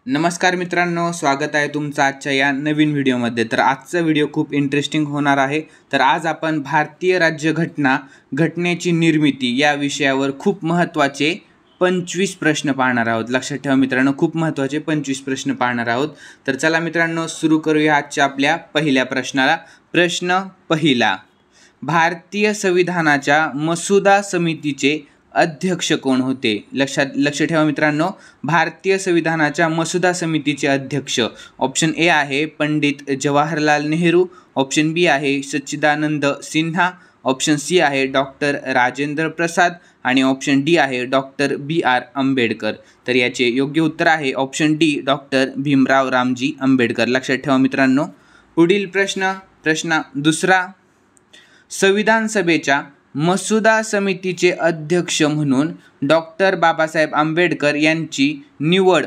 नमस्कार मित्रांनो, स्वागत आहे तुमचं आजच्या या नवीन व्हिडिओमध्ये। तर आजचा व्हिडिओ खूप इंटरेस्टिंग होणार आहे। तर आज आपण भारतीय राज्यघटना घटनेची निर्मिती या विषयावर खूप महत्त्वाचे 25 प्रश्न पाहणार आहोत। लक्षात ठेवा मित्रांनो, खूप महत्त्वाचे 25 प्रश्न पाहणार आहोत। तर चला मित्रांनो, सुरू करूया आजच्या आपल्या पहिल्या प्रश्नाला। प्रश्न पहिला, भारतीय संविधानाच्या मसुदा समितीचे अध्यक्ष कोण होते? लक्ष ठेवा मित्रांनो, भारतीय संविधानाच्या मसुदा समितीचे अध्यक्ष ऑप्शन ए आहे पंडित जवाहरलाल नेहरू, ऑप्शन बी आहे सच्चिदानंद सिन्हा, ऑप्शन सी आहे डॉक्टर राजेंद्र प्रसाद आणि ऑप्शन डी आहे डॉक्टर BR आंबेडकर। तर याचे योग्य उत्तर आहे option D doctor Bhimrao Ramji Ambedkar. लक्षात ठेवा मित्रांनो। पुढील प्रश्न दुसरा, संविधान सभेच्या मसुदा समितीचे अध्यक्ष म्हणून डॉक्टर बाबासाहेब आंबेडकर यांची निवड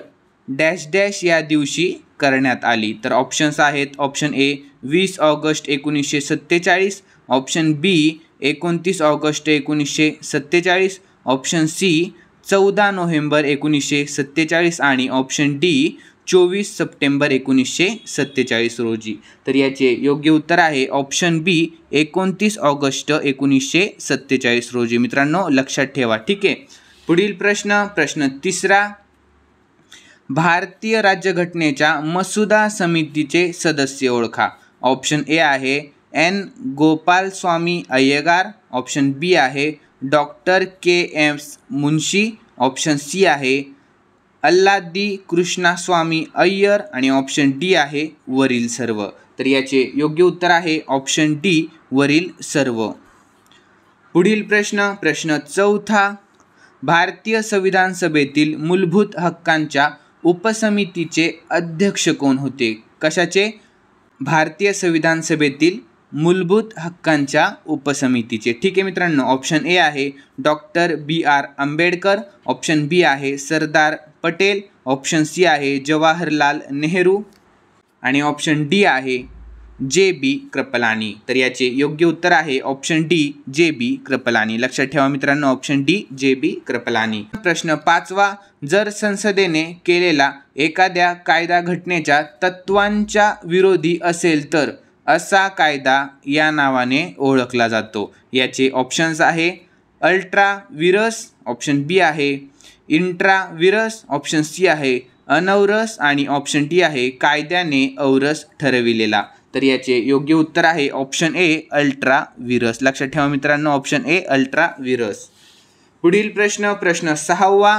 डॅश डॅश या दिवशी करण्यात आली? तर ऑप्शन्स आहेत option A 20 August 1947, option B 29 August 1947, option C 14 November 1947 आणि ऑप्शन डी 24 सप्टेंबर 1947 रोजी। तर याचे योग्य उत्तर आहे ऑप्शन बी 29 ऑगस्ट 1947 रोजी। मित्रांनो लक्षात ठेवा, ठीक आहे। पुढील प्रश्न तिसरा, भारतीय राज्यघटनेच्या मसुदा समितीचे सदस्य ओळखा। ऑप्शन ए आहे N Gopalaswami Ayyangar, option B आहे doctor KM Munshi, option C आहे अल्लादी कृष्णास्वामी अय्यर आणि ऑप्शन डी आहे वरील सर्व। तर याचे योग्य उत्तर आहे ऑप्शन डी वरील सर्व। पुढील प्रश्न चौथा, भारतीय संविधान सभेतील मूलभूत हक्कांच्या उपसमितीचे अध्यक्ष कोण होते? कशाचे? भारतीय संविधान सभेतील मूलभूत हक्कांच्या उपसमितीचे। ठीक आहे मित्रांनो, ऑप्शन ए आहे doctor BR Ambedkar, option B आहे सरदार पटेल, ऑप्शन सी आहे जवाहरलाल नेहरू आणि ऑप्शन डी आहे JB कृपलानी। तर याचे योग्य उत्तर आहे ऑप्शन डी JB कृपलानी। लक्षात ठेवा मित्रांनो, ऑप्शन डी JB कृपलानी। प्रश्न पाचवा, जर संसदेने केलेला एखाद्या कायदा घटनेच्या तत्वांच्या विरोधी असेल तर असा कायदा या नावाने ओळखला जातो। याचे ऑप्शन्स आहे अल्ट्रा विरस, ऑप्शन बी आहे इंट्रा विरस, ऑप्शन सी आहे अनौरस आणि ऑप्शन डी आहे कायद्याने औरस ठरविलेला। तर याचे योग्य उत्तर आहे ऑप्शन ए अल्ट्रा विरस। लक्षात ठेवा मित्रांनो, ऑप्शन ए अल्ट्रा विरस। पुढील प्रश्न सहावा,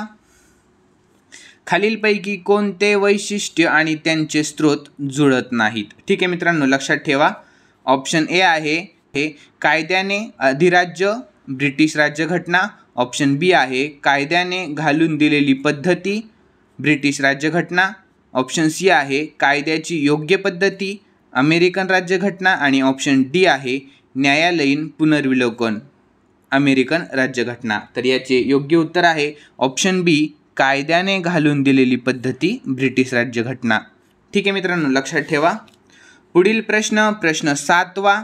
खालीलपैकी कोणते वैशिष्ट्य आणि त्यांचे स्रोत जुळत नाहीत? ठीक आहे मित्रांनो, लक्षात ठेवा। ऑप्शन ए आहे हे कायद्याने अधिराज्य ब्रिटिश राज्यघटना, ऑप्शन बी आहे कायद्याने घालून दिलेली पद्धती ब्रिटिश राज्यघटना, ऑप्शन सी आहे कायद्याची योग्य पद्धती अमेरिकन राज्यघटना आणि ऑप्शन डी आहे न्यायालयीन पुनर्विलोकन अमेरिकन राज्यघटना। तर याचे योग्य उत्तर आहे ऑप्शन बी कायद्याने घालून दिलेली पद्धती ब्रिटिश राज्यघटना। ठीक आहे मित्रांनो, लक्षात ठेवा। पुढील प्रश्न सातवा,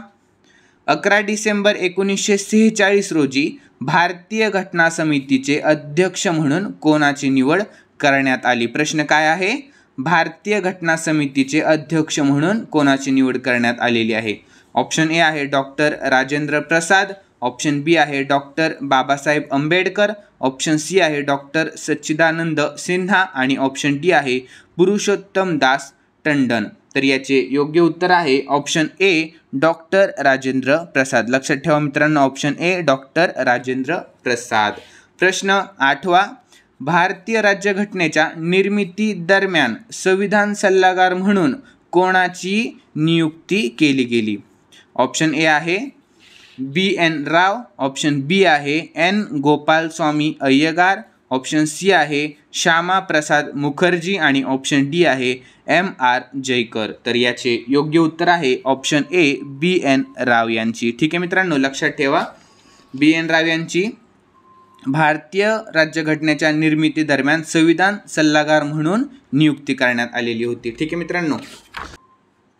11 डिसेंबर 1946 रोजी भारतीय घटना समितीचे अध्यक्ष म्हणून कोणाची निवड करण्यात आली? प्रश्न काय आहे? भारतीय घटना समितीचे अध्यक्ष म्हणून कोणाची निवड करण्यात आलेली आहे? ऑप्शन ए आहे doctor Rajendra Prasad, option B आहे doctor Babasaheb Ambedkar, option C आहे डॉक्टर सच्चिदानंद सिन्हा आणि ऑप्शन डी आहे पुरुषोत्तम दास टंडन। तर याचे योग्य उत्तर आहे ऑप्शन ए डॉक्टर राजेंद्र प्रसाद। लक्षात ठेवा मित्रांनो, ऑप्शन ए डॉक्टर राजेंद्र प्रसाद। प्रश्न आठवा, भारतीय राज्यघटनेच्या निर्मिती दरम्यान संविधान सल्लागार म्हणून कोणाची नियुक्ती केली गेली? ऑप्शन ए आहे BN राव, ऑप्शन बी आहे N Gopalaswami Ayyangar, option C आहे श्यामा प्रसाद मुखर्जी आणि ऑप्शन डी आहे MR जयकर। तर याचे योग्य उत्तर आहे ऑप्शन ए BN राव यांची। ठीक आहे मित्रांनो, लक्षात ठेवा BN राव यांची भारतीय राज्यघटनेच्या निर्मिती दरम्यान संविधान सल्लागार म्हणून नियुक्ती करण्यात आलेली होती। ठीक आहे मित्रांनो।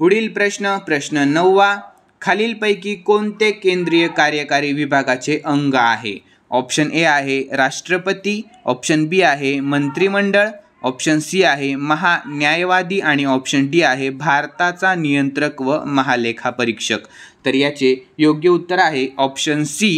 पुढील प्रश्न नववा, खालीलपैकी कोणते केंद्रीय कार्यकारी विभागाचे अंग आहे? ऑप्शन ए आहे राष्ट्रपती, ऑप्शन बी आहे मंत्रिमंडळ, ऑप्शन सी आहे महान्यायवादी आणि ऑप्शन डी आहे भारताचा नियंत्रक व महालेखापरीक्षक। तर याचे योग्य उत्तर आहे ऑप्शन सी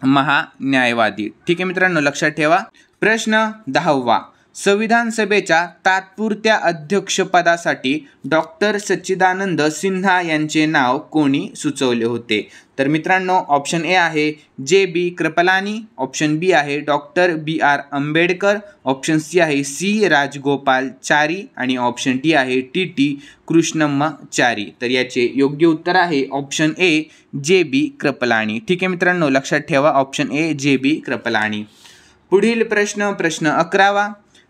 महान्यायवादी। ठीक आहे मित्रांनो, लक्षात ठेवा। प्रश्न 10वा, संविधान सभेच्या तात्पुरत्या अध्यक्षपदासाठी डॉक्टर सच्चिदानंद सिन्हा यांचे नाव कोणी सुचवले होते? तर मित्रांनो, ऑप्शन ए आहे JB कृपलानी, ऑप्शन बी आहे doctor BR Ambedkar, option C आहे C राजगोपालचारी आणि ऑप्शन डी आहे TT कृष्णम्माचारी। तर याचे योग्य उत्तर आहे ऑप्शन ए JB कृपलानी। ठीक आहे मित्रांनो, लक्षात ठेवा, ऑप्शन ए JB कृपलानी। पुढील प्रश्न 11वा,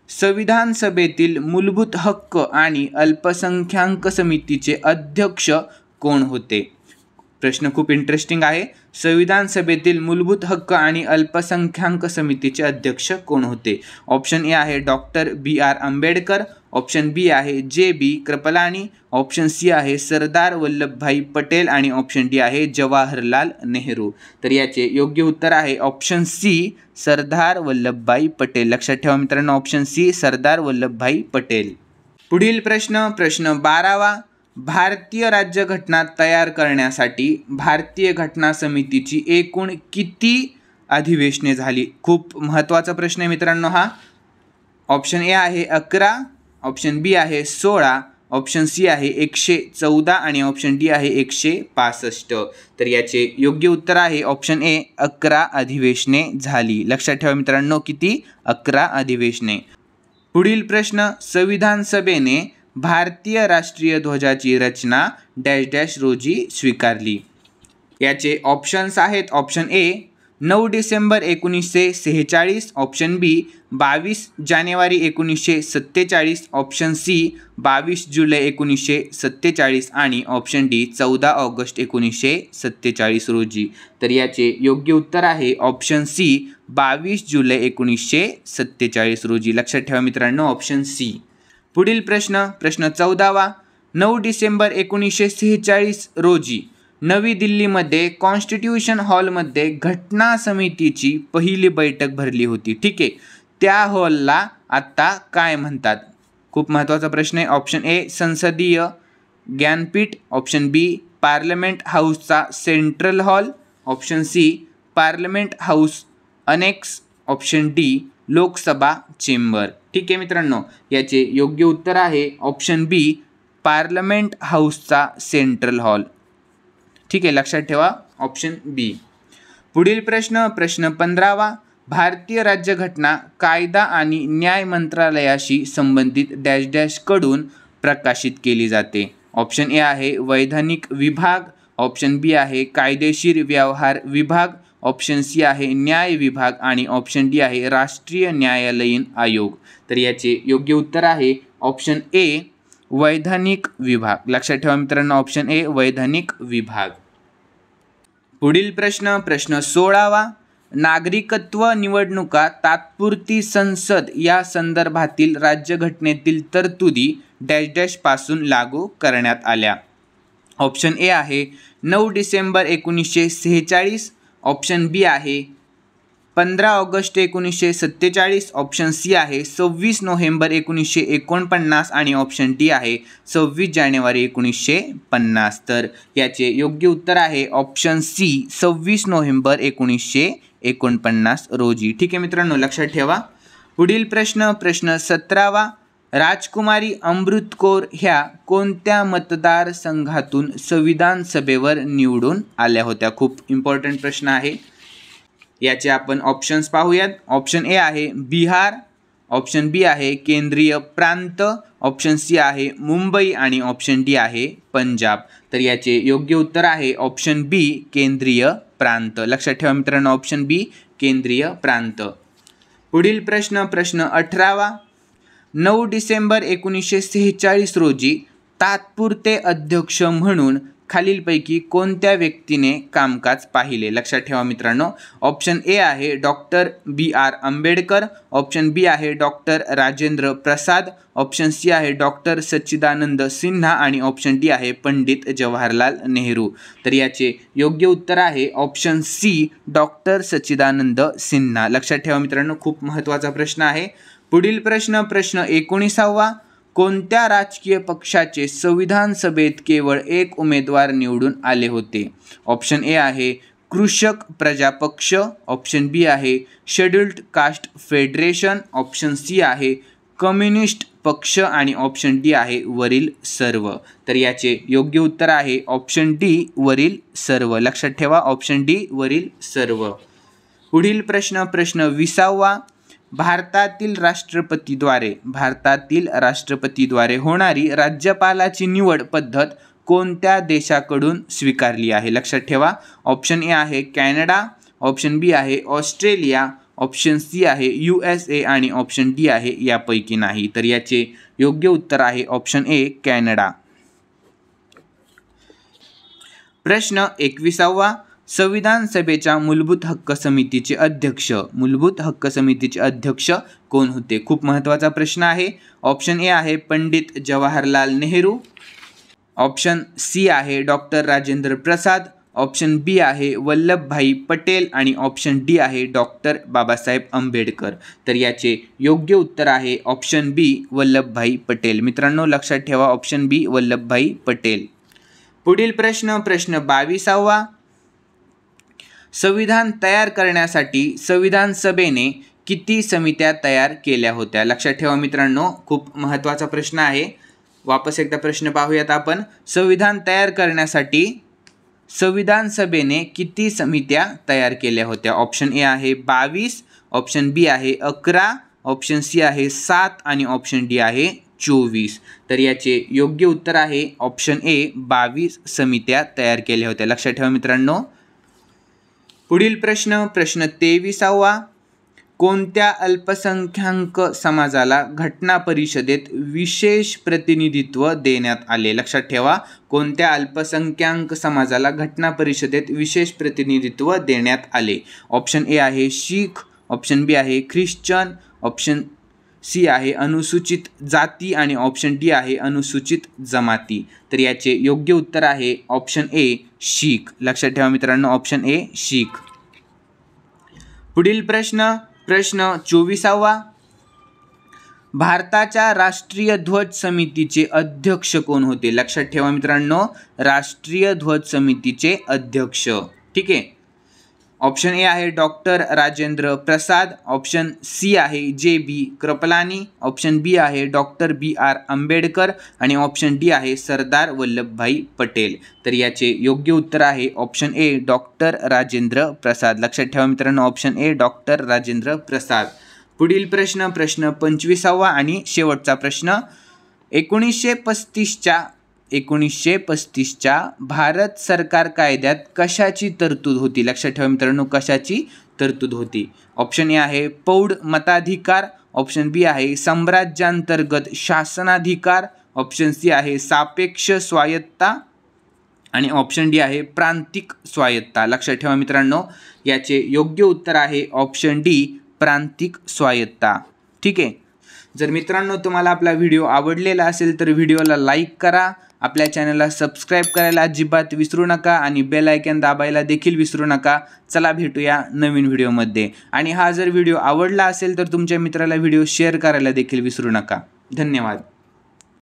संविधान सभेतील मूलभूत हक्क आणि अल्पसंख्याक समितीचे अध्यक्ष कोण होते? प्रश्न खूप इंटरेस्टिंग आहे। संविधान सभेतील मूलभूत हक्क आणि अल्पसंख्याक समितीचे अध्यक्ष कोण होते? ऑप्शन ए आहे doctor BR Ambedkar, option B आहे JB कृपलानी, ऑप्शन सी आहे सरदार वल्लभभाई पटेल आणि ऑप्शन डी आहे जवाहरलाल नेहरू। तर याचे योग्य उत्तर आहे ऑप्शन सी सरदार वल्लभभाई पटेल। लक्षात ठेवा मित्रांनो, ऑप्शन सी सरदार वल्लभभाई पटेल। पुढील प्रश्न 12वा, भारतीय राज्यघटना तयार करण्यासाठी भारतीय घटना समितीची एकूण किती अधिवेशने झाली? खूप महत्त्वाचा प्रश्न आहे मित्रांनो हा। ऑप्शन ए आहे 11, ऑप्शन बी आहे 16, ऑप्शन सी आहे 114 आणि ऑप्शन डी आहे 165। तर याचे योग्य उत्तर आहे ऑप्शन ए 11 अधिवेशने झाली। लक्षात ठेवा मित्रांनो, किती? 11 अधिवेशने। पुढील प्रश्न, संविधान सभेने भारतीय राष्ट्रीय ध्वजाची रचना डॅश डॅश रोजी स्वीकारली? याचे ऑप्शन्स आहेत option A 9 December 1946, option B 22 जानेवारी 1947, ऑप्शन सी 22 जुलै 1947 आणि ऑप्शन डी 14 ऑगस्ट 1947 रोजी। तर याचे योग्य उत्तर आहे ऑप्शन सी 22 जुलै 1947 रोजी। लक्षात ठेवा मित्रांनो, ऑप्शन सी। पुढील प्रश्न 14वा, 9 डिसेंबर 1946 रोजी नवी दिल्लीमध्ये कॉन्स्टिट्यूशन हॉलमध्ये घटना समितीची पहिली बैठक भरली होती। ठीक आहे, त्या हॉलला आत्ता काय म्हणतात? खूप महत्त्वाचा प्रश्न आहे। ऑप्शन ए संसदीय ज्ञानपीठ, ऑप्शन बी पार्लमेंट हाऊसचा central hall, option C parliament house annex, option D Lok Sabha chamber. ठीक आहे मित्रांनो, याचे योग्य उत्तर आहे ऑप्शन बी पार्लमेंट हाऊसचा सेंट्रल हॉल। ठीक आहे, लक्षात ठेवा ऑप्शन बी। पुढील प्रश्न 15वा, भारतीय राज्यघटना कायदा आणि न्याय मंत्रालयाशी संबंधित डॅश डॅश कडून प्रकाशित केली जाते? ऑप्शन ए आहे वैधानिक विभाग, ऑप्शन बी आहे कायदेशीर व्यवहार विभाग, ऑप्शन सी आहे न्याय विभाग आणि ऑप्शन डी आहे राष्ट्रीय न्यायालयीन आयोग। तर याचे योग्य उत्तर आहे ऑप्शन ए वैधानिक विभाग। लक्षात ठेवा मित्रांनो, ऑप्शन ए वैधानिक विभाग। पुढील प्रश्न 16वा, नागरिकत्व निवडणुका तात्पुरती संसद या संदर्भातील राज्यघटनेतील तरतुदी डॅश डॅश पासून लागू करण्यात आल्या? ऑप्शन ए आहे 9 डिसेंबर 1946, ऑप्शन बी आहे 15 ऑगस्ट 1947, ऑप्शन सी आहे 26 नोव्हेंबर 1949 आणि ऑप्शन डी आहे 26 जानेवारी 1950। तर याचे योग्य उत्तर आहे ऑप्शन सी 26 नोव्हेंबर 1949 रोजी। ठीक आहे मित्रांनो, लक्षात ठेवा। पुढील प्रश्न 17वा, राजकुमारी अमृत कौर ह्या कोणत्या मतदारसंघातून संविधान सभेवर निवडून आल्या होत्या? खूप इम्पॉर्टंट प्रश्न आहे। याचे आपण ऑप्शन्स पाहूयात। ऑप्शन ए आहे बिहार, ऑप्शन बी आहे केंद्रीय प्रांत, ऑप्शन सी आहे मुंबई आणि ऑप्शन डी आहे पंजाब। तर याचे योग्य उत्तर आहे ऑप्शन बी केंद्रीय प्रांत। लक्षात ठेवा मित्रांनो, ऑप्शन बी केंद्रीय प्रांत। पुढील प्रश्न 18वा, 9 डिसेंबर 1946 रोजी तात्पुरते अध्यक्ष म्हणून खालीलपैकी कोणत्या व्यक्तीने कामकाज पाहिले? लक्षात ठेवा मित्रांनो, ऑप्शन ए आहे doctor BR Ambedkar, option B आहे doctor Rajendra Prasad, option C आहे डॉक्टर सच्चिदानंद सिन्हा आणि ऑप्शन डी आहे पंडित जवाहरलाल नेहरू। तर याचे योग्य उत्तर आहे option C doctor Sachchidananda Sinha. लक्षात ठेवा मित्रांनो, खूप महत्त्वाचा प्रश्न आहे। पुढील प्रश्न 19वा. कोणत्या राजकीय पक्षाचे संविधान सभेत केवळ एक उमेदवार निवडून आले होते? ऑप्शन ए आहे कृषक प्रजा पक्ष, ऑप्शन बी आहे scheduled caste federation, option C आहे कम्युनिस्ट पक्ष आणि ऑप्शन डी आहे वरील सर्व. तर याचे योग्य उत्तर आहे ऑप्शन डी वरील सर्व. लक्षात ठेवा, ऑप्शन डी वरील सर्व. पुढील प्रश्न 20वा. भारतातील राष्ट्रपतीद्वारे होणारी राज्यपालाची निवड पद्धत कोणत्या देशाकडून स्वीकारली आहे? लक्षात ठेवा, ऑप्शन ए आहे कॅनडा, ऑप्शन बी आहे ऑस्ट्रेलिया, ऑप्शन सी आहे USA आणि ऑप्शन डी आहे यापैकी नाही. तर याचे योग्य उत्तर आहे ऑप्शन ए कॅनडा. प्रश्न 21वा. संविधान सभेच्या मूलभूत हक्क समितीचे अध्यक्ष कोण होते? खूप महत्त्वाचा प्रश्न आहे. ऑप्शन ए आहे पंडित जवाहरलाल नेहरू, ऑप्शन सी आहे doctor Rajendra Prasad, option B आहे वल्लभभाई पटेल आणि ऑप्शन डी आहे डॉक्टर बाबासाहेब आंबेडकर. तर याचे योग्य उत्तर आहे ऑप्शन बी वल्लभभाई पटेल. मित्रांनो लक्षात ठेवा, ऑप्शन बी वल्लभभाई पटेल. पुढील प्रश्न 22वा. संविधान तयार करण्यासाठी संविधान सभेने किती समित्या तयार केल्या होत्या? लक्षात ठेवा मित्रांनो, खूप महत्त्वाचा प्रश्न आहे. वापस एकदा प्रश्न पाहूयात आपण. संविधान तयार करण्यासाठी संविधान सभेने किती समित्या तयार केल्या होत्या? ऑप्शन ए आहे 22, ऑप्शन बी आहे 11, ऑप्शन सी आहे 7 आणि ऑप्शन डी आहे 24. तर याचे योग्य उत्तर आहे ऑप्शन ए 22 समित्या तयार केल्या होत्या. लक्षात ठेवा मित्रांनो. पुढील प्रश्न 23वा. कोणत्या अल्पसंख्याक समाजाला घटना परिषदेत विशेष प्रतिनिधित्व देण्यात आले? लक्षात ठेवा, कोणत्या अल्पसंख्याक समाजाला घटना परिषदेत विशेष प्रतिनिधित्व देण्यात आले? ऑप्शन ए आहे शीख, ऑप्शन बी आहे ख्रिश्चन, ऑप्शन सी आहे अनुसूचित जाती आणि ऑप्शन डी आहे अनुसूचित जमाती. तर याचे योग्य उत्तर आहे ऑप्शन ए शीख. लक्षात ठेवा मित्रांनो, ऑप्शन ए शीख. पुढील प्रश्न 24वा. भारताच्या राष्ट्रीय ध्वज समितीचे अध्यक्ष कोण होते? लक्षात ठेवा मित्रांनो, राष्ट्रीय ध्वज समितीचे अध्यक्ष. ठीक आहे, ऑप्शन ए आहे doctor Rajendra Prasad, option C आहे JB कृपलानी, ऑप्शन बी आहे डॉक्टर BR आंबेडकर आणि ऑप्शन डी आहे सरदार वल्लभभाई पटेल. तर याचे योग्य उत्तर आहे ऑप्शन ए डॉक्टर राजेंद्र प्रसाद. लक्षात ठेवा मित्रांनो, ऑप्शन ए डॉक्टर राजेंद्र प्रसाद. पुढील प्रश्न 25वा आणि शेवटचा प्रश्न. 1935च्या भारत सरकार कायद्यात कशाची तरतूद होती? लक्षात ठेवा मित्रांनो, कशाची तरतूद होती? ऑप्शन ए आहे प्रौढ मताधिकार, ऑप्शन बी आहे साम्राज्यांतर्गत शासनाधिकार, ऑप्शन सी आहे सापेक्ष स्वायत्ता आणि ऑप्शन डी आहे प्रांतिक स्वायत्ता. लक्षात ठेवा मित्रांनो, याचे योग्य उत्तर आहे ऑप्शन डी प्रांतिक स्वायत्ता. ठीक आहे. जर मित्रांनो तुम्हाला आपला व्हिडिओ आवडलेला असेल तर व्हिडिओला लाईक करा, आपल्या चॅनलला सबस्क्राईब करायला अजिबात विसरू नका आणि बेल आयकॉन दाबायला देखील विसरू नका. चला भेटूया नवीन व्हिडिओमध्ये. आणि हा जर व्हिडिओ आवडला असेल तर तुमच्या मित्राला व्हिडिओ शेअर करायला देखील विसरू नका. धन्यवाद.